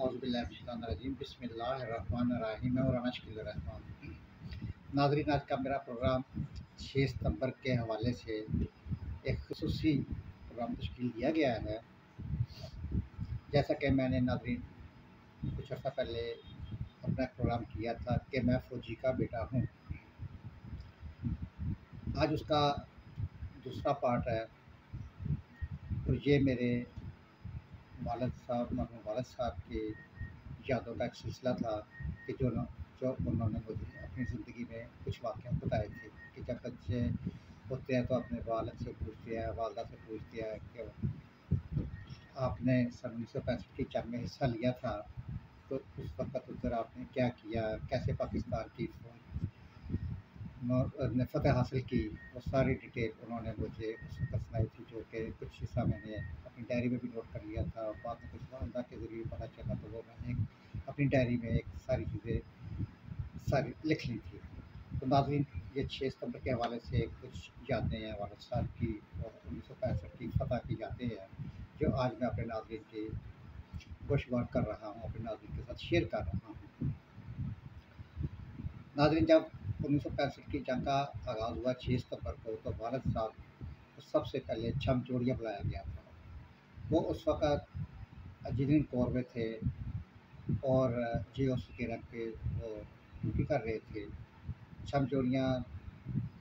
औज़ुबिल्लाहिमिनश्शैतानिर्रजीम बिस्मिल्लाहिर्रहमानिर्रहीम और रहमान। नाज़रीन, आज का मेरा प्रोग्राम 6 सितंबर के हवाले से एक ख़ुसूसी प्रोग्राम तश्कील दिया गया है। जैसा कि मैंने नाज़रीन कुछ अर्सा पहले अपना प्रोग्राम किया था कि मैं फ़ौजी का बेटा हूँ। आज उसका दूसरा पार्ट है। तो ये मेरे मरहूम वालिद साहब के यादों का एक सिलसिला था कि जो उन्होंने मुझे अपनी ज़िंदगी में कुछ वाक़यात बताए थे कि जब बच्चे होते हैं तो अपने वालिद से पूछते हैं, वालिदा से पूछते हैं कि आपने सन 1965 की जंग में हिस्सा लिया था, तो उस वक़्त उधर आपने क्या किया, कैसे पाकिस्तान की फ़ौज ने फ़तह हासिल की, वो सारी डिटेल उन्होंने मुझे उस वक़्त सुनाई थी, जो कि कुछ हिस्सा मैंने अपनी डायरी में भी नोट कर लिया था। बाद में कुछ वालिदा के ज़रिए पता चला तो वो मैंने अपनी डायरी में एक सारी चीज़ें सारी लिख ली थी। तो नाज़रीन, ये 6 सितंबर के हवाले से कुछ यादें हैं वालिद साहब की और 1965 की फ़तह की यादें हैं, जो आज मैं अपने नाज़रीन की गोशवार कर रहा हूँ, अपने नाज़रीन के साथ शेयर कर रहा हूँ। नाज़रीन, जब 1965 की जंग का आगाज़ हुआ 6 सितंबर को, तो वालिद साहब को सबसे पहले छमचोड़िया बुलाया गया था। वो उस वक़्त इंजीनियरिंग कोर में थे और GOC के रैंक पे वो ड्यूटी कर रहे थे। छमचोड़ियाँ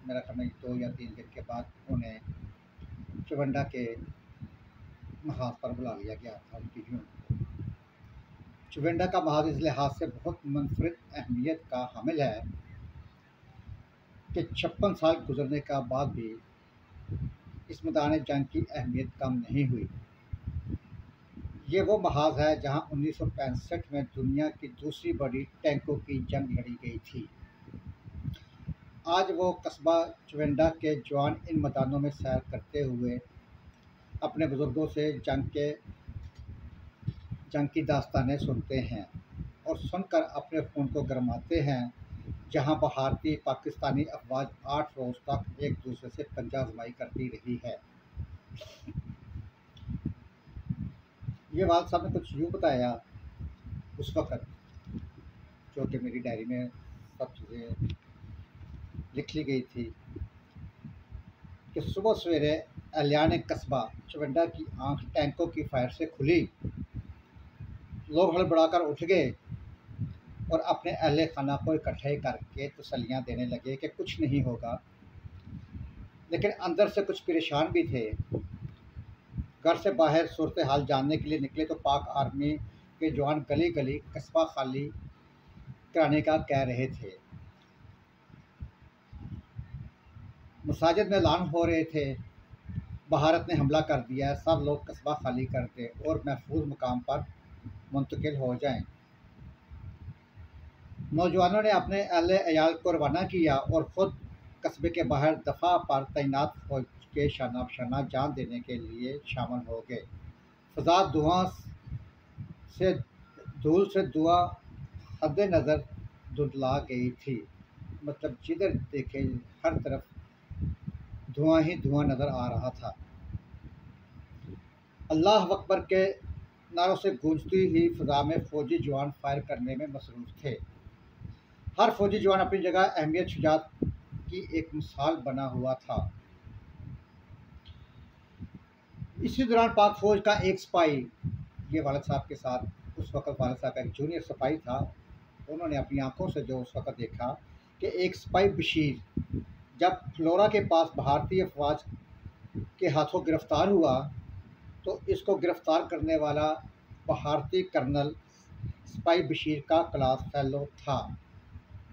मेरा ख्याल में 2 या 3 दिन के बाद उन्हें चुवंडा के महाज पर बुला लिया गया था उनकी यूनिट को। चुवंडा का महाज इस लिहाज से बहुत मुनफरिद अहमियत का हामिल है कि 56 साल गुजरने का बाद भी इस मैदान जंग की अहमियत कम नहीं हुई। ये वो महाज है जहां 1965 में दुनिया की दूसरी बड़ी टैंकों की जंग लड़ी गई थी। आज वो कस्बा चुवंडा के जवान इन मैदानों में सैर करते हुए अपने बुज़ुर्गों से जंग की दास्तानें सुनते हैं और सुनकर अपने खून को गरमाते हैं, जहां भारतीय पाकिस्तानी अफवाज 8 रोज़ तक एक दूसरे से पंजा आजमाई करती रही है। ये वालिद साहब ने कुछ यूँ बताया उस वक़्त, जो कि मेरी डायरी में सब चीज़ें लिख ली गई थी कि सुबह सवेरे एलियान कस्बा चुवंडा की आंख टैंकों की फायर से खुली। लोग हड़बड़ाकर उठ गए और अपने अहले खाना को इकट्ठे करके तसल्लियाँ देने लगे कि कुछ नहीं होगा, लेकिन अंदर से कुछ परेशान भी थे। घर से बाहर सूरत हाल जानने के लिए निकले तो पाक आर्मी के जवान गली गली कस्बा खाली कराने का कह रहे थे। मसाजिद में ऐलान हो रहे थे, भारत ने हमला कर दिया है, सब लोग कस्बा खाली कर दें और महफूज मुकाम पर मुंतकिल हो जाएं। नौजवानों ने अपने अहले अयाल को रवाना किया और ख़ुद कस्बे के बाहर दफ़ा पर तैनात फौज के शाना बशाना जान देने के लिए शामिल हो गए। फ़ज़ा धूल से धुआं हद नज़र धुंधला गई थी। मतलब जिधर देखे हर तरफ धुआं ही धुआं नज़र आ रहा था। अल्लाह अकबर के नारों से गूंजती ही फ़ज़ा में फ़ौजी जवान फायर करने में मसरूफ़ थे। हर फौजी जवान अपनी जगह अहमियत शुजात की एक मिसाल बना हुआ था। इसी दौरान पाक फौज का एक सिपाही, ये वालिद साहब के साथ उस वक़्त वालिद साहब का एक जूनियर सिपाही था, उन्होंने अपनी आंखों से जो उस वक़्त देखा कि एक सिपाही बशीर जब फ्लोरा के पास भारतीय अफवाज के हाथों गिरफ़्तार हुआ, तो इसको गिरफ़्तार करने वाला भारतीय कर्नल सिपाही बशीर का क्लास फेलो था।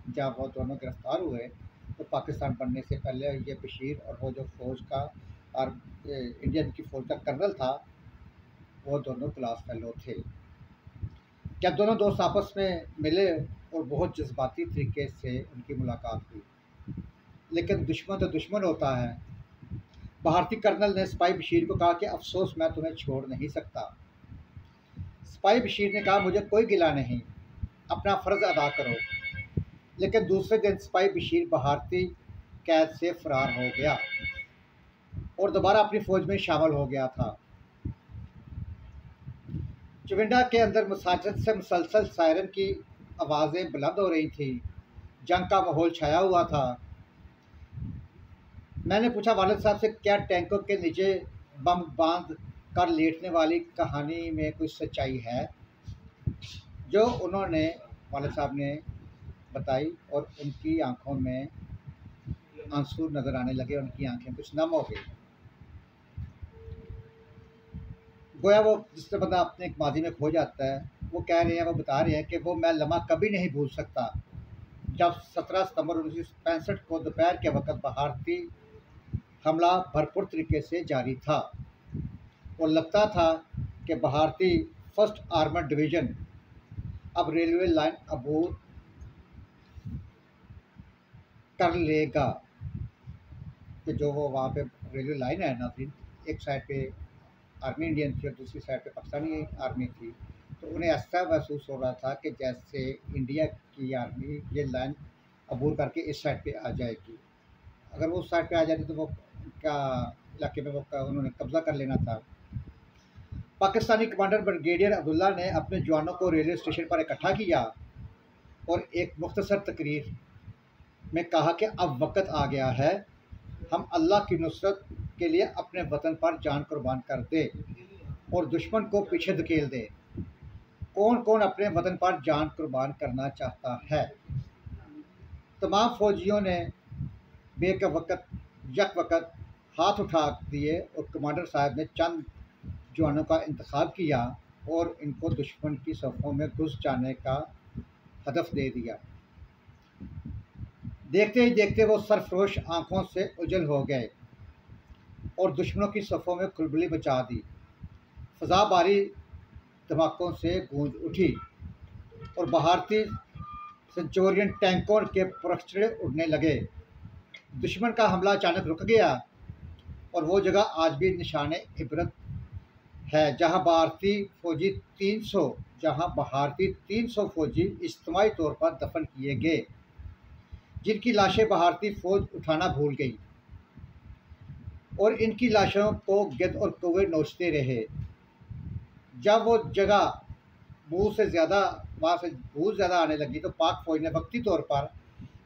जब वो दोनों गिरफ़्तार हुए तो पाकिस्तान बनने से पहले ये बशीर और वो जो फ़ौज का और इंडियन की फ़ौज का कर्नल था, वो दोनों क्लास फेलो थे। जब दोनों दोस्त आपस में मिले और बहुत जज्बाती तरीके से उनकी मुलाकात हुई, लेकिन दुश्मन तो दुश्मन होता है। भारतीय कर्नल ने सिपाही बशीर को कहा कि अफसोस, मैं तुम्हें छोड़ नहीं सकता। सिपाही बशीर ने कहा, मुझे कोई गिला नहीं, अपना फ़र्ज़ अदा करो। लेकिन दूसरे दिन सिपाही बशीर भारतीय कैद से फ़रार हो गया और दोबारा अपनी फ़ौज में शामिल हो गया था। चुविंडा के अंदर मसाजिद से मुसलसल सायरन की आवाज़ें बुलंद हो रही थी। जंग का माहौल छाया हुआ था। मैंने पूछा वालिद साहब से, क्या टैंकों के नीचे बम बांध कर लेटने वाली कहानी में कुछ सच्चाई है? जो उन्होंने वालिद साहब ने बताई और उनकी आंखों में आंसू नज़र आने लगे, उनकी आंखें कुछ नम हो गई। गोया वो जिससे बंदा अपने एक माजी में खो जाता है, वो कह रहे हैं, वो बता रहे हैं कि वो मैं लम्हा कभी नहीं भूल सकता जब 17 सितंबर 1965 को दोपहर के वक्त भारती हमला भरपूर तरीके से जारी था और लगता था कि भारतीय फर्स्ट आर्मर्ड डिवीज़न अब रेलवे लाइन अबूर कर लेगा। कि जो वो वहाँ पे रेलवे लाइन है ना थी, एक साइड पे आर्मी इंडियन थी और दूसरी साइड पे पाकिस्तानी आर्मी थी, तो उन्हें ऐसा महसूस हो रहा था कि जैसे इंडिया की आर्मी ये लाइन अबूर करके इस साइड पे आ जाएगी। अगर वो उस साइड पे आ जाती तो वो क्या इलाके में वो उन्होंने कब्जा कर लेना था। पाकिस्तानी कमांडर ब्रिगेडियर अब्दुल्ला ने अपने जवानों को रेलवे स्टेशन पर इकट्ठा किया और एक मुख्तसर तकरीर में कहा कि अब वक्त आ गया है, हम अल्लाह की नुसरत के लिए अपने वतन पर जान कुर्बान कर दे और दुश्मन को पीछे धकेल दे। कौन कौन अपने वतन पर जान कुर्बान करना चाहता है? तमाम फौजियों ने बेक वक्त यक वक्त हाथ उठा दिए और कमांडर साहब ने चंद जवानों का इंतखाब किया और इनको दुश्मन की सफ़ों में घुस जाने का हदफ दे दिया। देखते ही देखते वो सरफरोश आंखों से उजल हो गए और दुश्मनों की सफ़ों में खलबली मचा दी। फ़ज़ा भारी धमाकों से गूंज उठी और भारतीय सेंचुरियन टैंकों के पुरस्ते उड़ने लगे। दुश्मन का हमला अचानक रुक गया और वो जगह आज भी निशाने इबरत है जहां भारतीय फौजी इज्तिमाई तौर पर दफन किए गए, जिनकी लाशें भारतीय फौज उठाना भूल गई और इनकी लाशों को गिद्ध और कौवे नोचते रहे। जब वो जगह वहाँ से भूल ज़्यादा आने लगी तो पाक फौज ने वक्ती तौर पर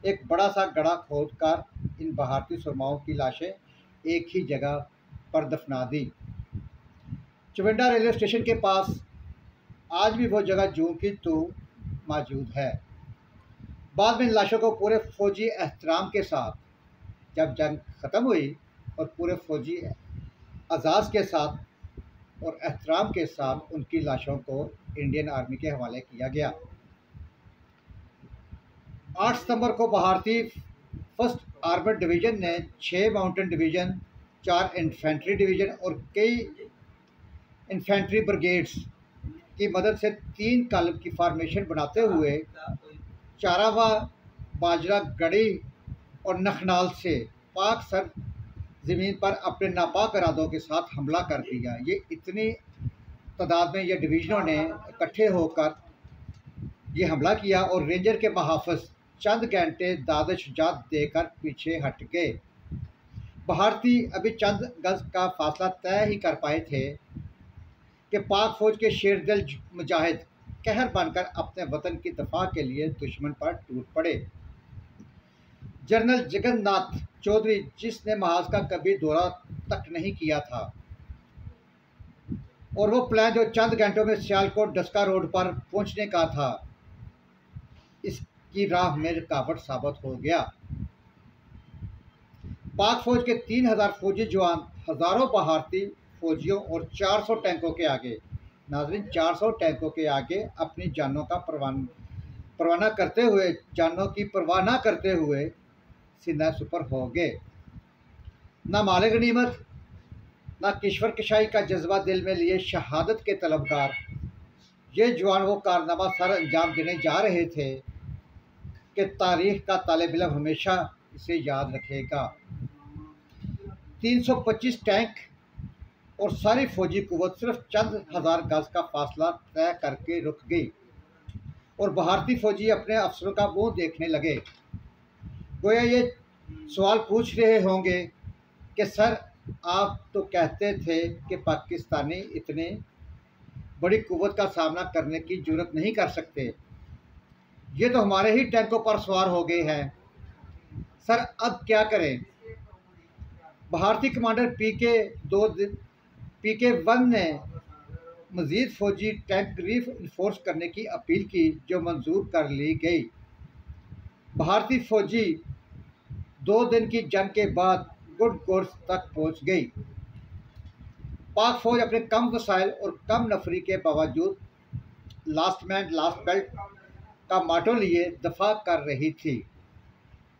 एक बड़ा सा गड्ढा खोदकर इन भारतीय सुरमाओं की लाशें एक ही जगह पर दफना दी। चुविंडा रेलवे स्टेशन के पास आज भी वो जगह जूं की तो मौजूद है। बाद में इन लाशों को पूरे फौजी एहतराम के साथ, जब जंग ख़त्म हुई और पूरे फौजी एजाज़ के साथ और एहतराम के साथ उनकी लाशों को इंडियन आर्मी के हवाले किया गया। 8 सितंबर को भारतीय फर्स्ट आर्मर्ड डिवीज़न ने 6 माउंटेन डिवीज़न, 4 इन्फेंट्री डिवीज़न और कई इन्फेंट्री ब्रिगेड्स की मदद से 3 कॉलम की फॉर्मेशन बनाते हुए चारावा, बाजरा गढ़ी और नखनाल से पाक सर ज़मीन पर अपने नापाक इरादों के साथ हमला कर दिया। ये इतनी तादाद में ये डिवीज़नों ने इकट्ठे होकर ये हमला किया और रेंजर के महाफिज चंद घंटे दाद शुजात देकर पीछे हट गए। भारतीय अभी चंद गज का फासला तय ही कर पाए थे कि पाक फौज के शेरदिल मुजाहिद कहर बनकर अपने वतन की दफा के लिए दुश्मन पर टूट पड़े। जनरल जगन्नाथ चौधरी, जिसने महाज का कभी दौरा तक नहीं किया था, और वो प्लान जो चंद घंटों में सियालकोट डस्का रोड पर पहुंचने का था, इसकी राह में रुकावट साबित हो गया। पाक फौज के 3000 फौजी जवान हज़ारों भारतीय फौजियों और 400 टैंकों के आगे, नाज़रीन 400 टैंकों के आगे अपनी जानों की परवाह न करते हुए सीना सुपर हो गए। न माल गनीमत, न किश्वर कशाई का जज्बा दिल में लिए शहादत के तलबगार ये जवान वो कारनामा सर अंजाम देने जा रहे थे कि तारीख का तालिब इल्म हमेशा इसे याद रखेगा। 325 टैंक और सारी फौजी कुव्वत सिर्फ चंद हज़ार गज का फासला तय करके रुक गई और भारतीय फौजी अपने अफसरों का मुंह देखने लगे। गोया ये सवाल पूछ रहे होंगे कि सर, आप तो कहते थे कि पाकिस्तानी इतने बड़ी कुव्वत का सामना करने की जरूरत नहीं कर सकते। ये तो हमारे ही टैंकों पर सवार हो गए हैं। सर अब क्या करें? भारतीय कमांडर पीके 1 ने मजीद फौजी टैंक रीइंफोर्स करने की अपील की, जो मंजूर कर ली गई। भारतीय फौजी 2 दिन की जंग के बाद गुड कोर्स तक पहुंच गई। पाक फौज अपने कम वसाइल और कम नफरी के बावजूद लास्ट मैन लास्ट बेल्ट का माटो लिए दफा कर रही थी।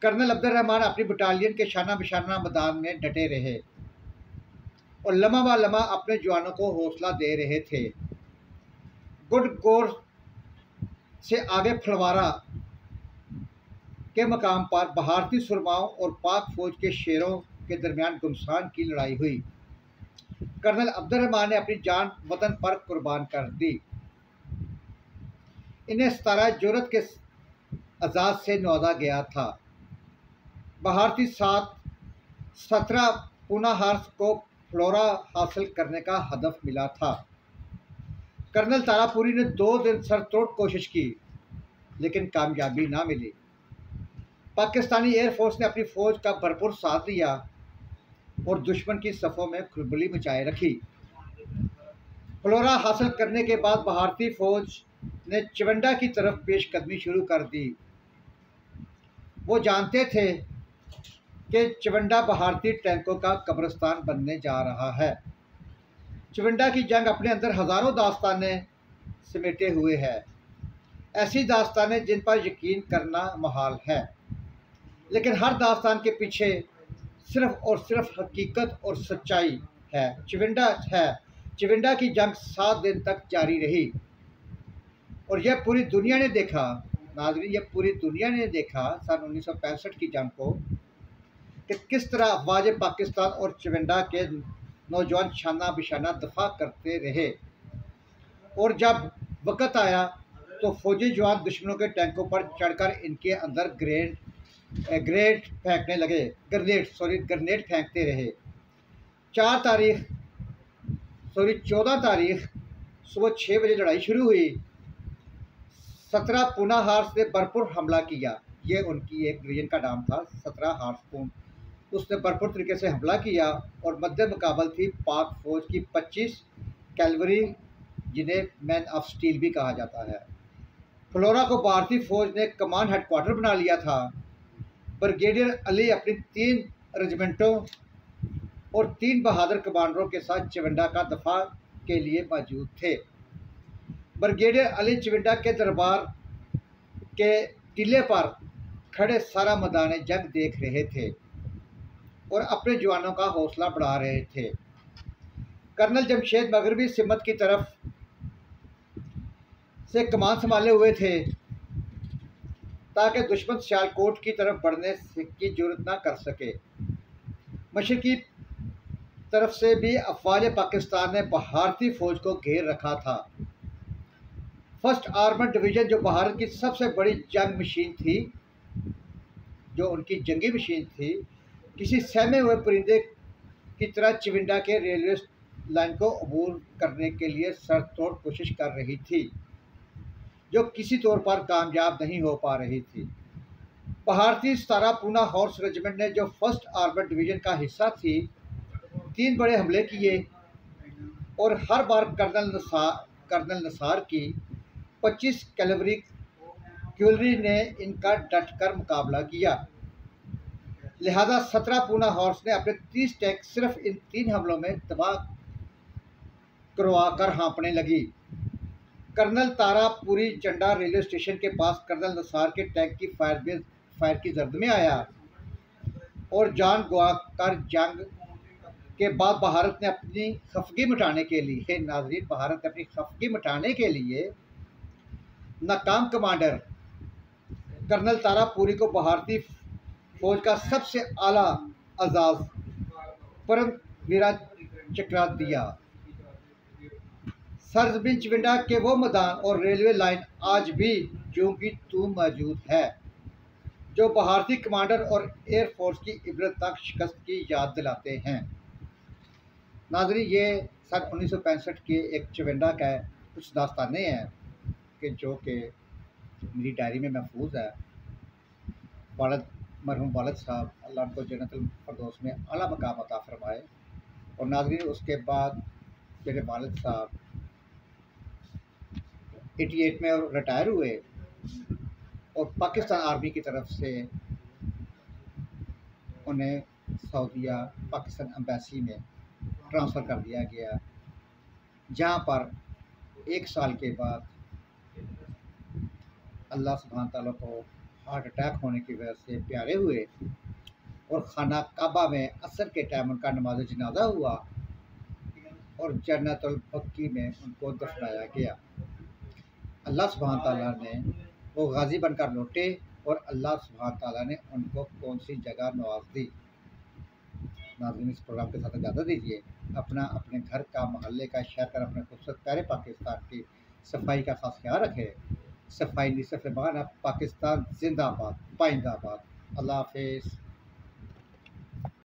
कर्नल अब्दुल रहमान अपनी बटालियन के शाना बिशाना मैदान में डटे रहे और लम्हा व लम्हा अपने जवानों को हौसला दे रहे थे। गुड कोर्स से आगे फलवारा के मकाम पर भारतीय सुरमाओं और पाक फौज के शेरों के दरमियान घमासान की लड़ाई हुई। कर्नल अब्दुल रहमान ने अपनी जान वतन पर कुर्बान कर दी। इन्हें 17 जुरत के आजाद से नवाजा गया था। भारतीय 17 पूना हार्स को फ्लोरा हासिल करने का हदफ मिला था। कर्नल तारापुरी ने 2 दिन सरतोड़ कोशिश की, लेकिन कामयाबी ना मिली। पाकिस्तानी एयरफोर्स ने अपनी फौज का भरपूर साथ दिया और दुश्मन की सफ़ों में खलबली मचाए रखी। फ्लोरा हासिल करने के बाद भारतीय फौज ने चिवंडा की तरफ पेशकदमी शुरू कर दी। वो जानते थे कि चिवंडा भारतीय टैंकों का कब्रिस्तान बनने जा रहा है। चिवंडा की जंग अपने अंदर हज़ारों दास्तानें समेटे हुए है, ऐसी दास्तानें जिन पर यकीन करना मुहाल है, लेकिन हर दास्तान के पीछे सिर्फ और सिर्फ हकीकत और सच्चाई है। चिवंडा की जंग 7 दिन तक जारी रही और यह पूरी दुनिया ने देखा। नाज़रीन, यह पूरी दुनिया ने देखा सन 1965 की जंग को कि किस तरह अफवाज पाकिस्तान और चिवंडा के नौजवान शाना बिशाना दफा करते रहे, और जब वक़्त आया तो फौजी जवान दुश्मनों के टैंकों पर चढ़कर इनके अंदर ग्रेनेड फेंकते रहे। 14 तारीख सुबह 6 बजे लड़ाई शुरू हुई। 17 पूना हार्स ने भरपूर हमला किया। ये उनकी एक डिवीजन का नाम था, 17 हार्स पून। उसने भरपूर तरीके से हमला किया और मद्दे मुकाबल थी पाक फौज की 25 कैलवरी, जिन्हें मैन ऑफ स्टील भी कहा जाता है। फ्लोरा को भारतीय फौज ने कमांड हेडक्वार्टर बना लिया था। ब्रिगेडियर अली अपनी 3 रेजिमेंटों और 3 बहादुर कमांडरों के साथ चिवंडा का दफा के लिए मौजूद थे। ब्रिगेडियर अली चिवंडा के दरबार के टीले पर खड़े सारा मैदान जंग देख रहे थे और अपने जवानों का हौसला बढ़ा रहे थे। कर्नल जमशेद मगरबी सिमत की तरफ से कमान संभाले हुए थे ताकि दुश्मन सियालकोट की तरफ बढ़ने की जरूरत ना कर सके। मशरकी तरफ से भी अफवाज पाकिस्तान ने भारतीय फौज को घेर रखा था। फर्स्ट आर्मर्ड डिवीज़न, जो भारत की सबसे बड़ी जंग मशीन थी, जो उनकी जंगी मशीन थी, किसी सहमे हुए परिंदे की तरह चिवंडा के रेलवे लाइन को अबूर करने के लिए सरतोड़ कोशिश कर रही थी, जो किसी तौर पर कामयाब नहीं हो पा रही थी। भारतीय 17 पूना हॉर्स रेजिमेंट ने, जो फर्स्ट आर्मर्ड डिवीज़न का हिस्सा थी, 3 बड़े हमले किए और हर बार कर्नल नसार की 25 कैवलरी ने इनका डटकर मुकाबला किया। लिहाजा 17 पूना हॉर्स ने अपने 30 टैंक सिर्फ इन 3 हमलों में तबाह करवा कर हाँपने लगी। Colonel Tarapuri Chanda railway station के पास कर्नल नसार के टैंक की फायर की जर्द में आया और जान गंवाकर जंग के बाद भारत ने अपनी खफगी मिटाने के लिए, नाज़रीन, भारत ने अपनी खफगी मिटाने के लिए नाकाम कमांडर कर्नल तारापुरी को भारतीय फौज का सबसे आला आजाद परमवीर चक्र दिया। सरजमीन चिवंडा के वो मैदान और रेलवे लाइन आज भी ज्यों की त्यों मौजूद है, जो भारतीय कमांडर और एयरफोर्स की इबरतनाक शिकस्त की याद दिलाते हैं। नाज़रीन, ये सन 1965 के एक चिवंडा का कुछ दास्तानें हैं कि जो कि मेरी डायरी में महफूज है। वालिद मरहूम वालिद साहब अल्लाह उनको जन्नतुल फिरदौस में आला मकाम अता फरमाए। और नाज़रीन, उसके बाद मेरे वालिद साहब 88 में रिटायर हुए और पाकिस्तान आर्मी की तरफ से उन्हें सऊदीया पाकिस्तान एम्बेसी में ट्रांसफ़र कर दिया गया, जहाँ पर 1 साल के बाद अल्लाह सुब्हान तआला को हार्ट अटैक होने की वजह से प्यारे हुए और खाना काबा में असर के टाइम उनका नमाज जनाजा हुआ और जन्नतुल बक्की में उनको दफनाया गया। अल्लाह सुब्हान तआला ने वो गाजी बनकर लौटे और अल्लाह सुब्हान तआला ने उनको कौन सी जगह नवाज दी। नाज़रीन, इस प्रोग्राम के साथ इजाज़त दीजिए। अपना, अपने घर का, मोहल्ले का, शहर का, अपने खूबसूरत प्यारे पाकिस्तान की सफाई का खास ख्याल रखें। सफाई निसफ़ ईमान है। पाकिस्तान जिंदाबाद, पाइंदाबाद। अल्लाह हाफ़िज़।